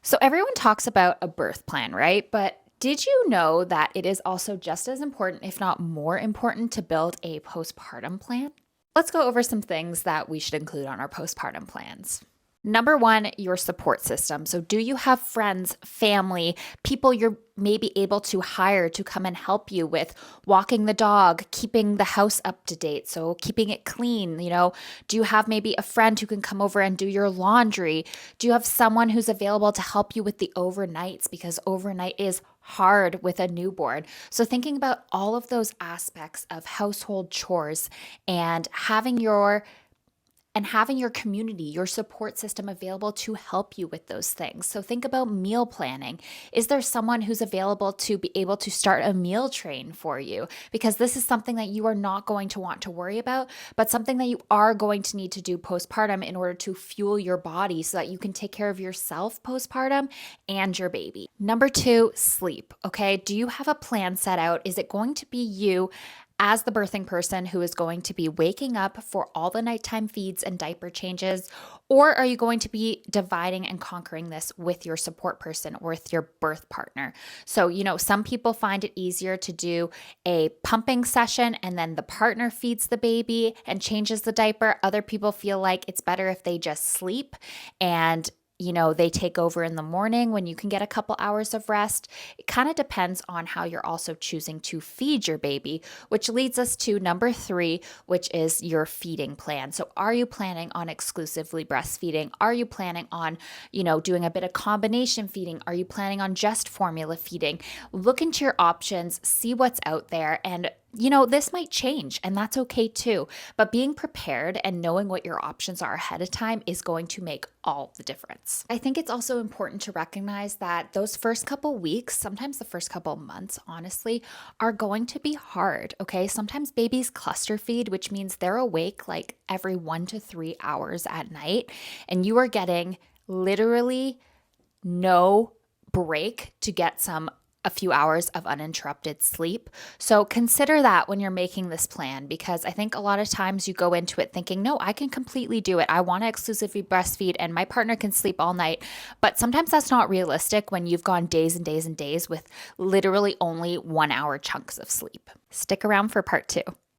So everyone talks about a birth plan, right? But did you know that it is also just as important, if not more important, to build a postpartum plan? Let's go over some things that we should include on our postpartum plans. Number one, your support system. So, do you have friends, family, people you're maybe able to hire to come and help you with walking the dog, keeping the house up to date? So, keeping it clean. Do you have maybe a friend who can come over and do your laundry? Do you have someone who's available to help you with the overnights? Because overnight is hard with a newborn. So, thinking about all of those aspects of household chores and having your community, your support system available to help you with those things. So think about meal planning. Is there someone who's available to be able to start a meal train for you? Because this is something that you are not going to want to worry about, but something that you are going to need to do postpartum in order to fuel your body so that you can take care of yourself postpartum and your baby. Number two, sleep. Okay. Do you have a plan set out? Is it going to be you as the birthing person who is going to be waking up for all the nighttime feeds and diaper changes? Or are you going to be dividing and conquering this with your support person or with your birth partner? So, some people find it easier to do a pumping session and then the partner feeds the baby and changes the diaper. Other people feel like it's better if they just sleep and they take over in the morning when you can get a couple hours of rest. It kind of depends on how you're also choosing to feed your baby, which leads us to number three, which is your feeding plan. So are you planning on exclusively breastfeeding? Are you planning on, doing a bit of combination feeding? Are you planning on just formula feeding? Look into your options, see what's out there, and this might change and that's okay too. But being prepared and knowing what your options are ahead of time is going to make all the difference. I think it's also important to recognize that those first couple weeks, sometimes the first couple months, honestly, are going to be hard. Okay. Sometimes babies cluster feed, which means they're awake like every 1 to 3 hours at night, and you are getting literally no break to get a few hours of uninterrupted sleep. So consider that when you're making this plan, because I think a lot of times you go into it thinking, no, I can completely do it. I want to exclusively breastfeed and my partner can sleep all night. But sometimes that's not realistic when you've gone days and days and days with literally only 1 hour chunks of sleep. Stick around for part two.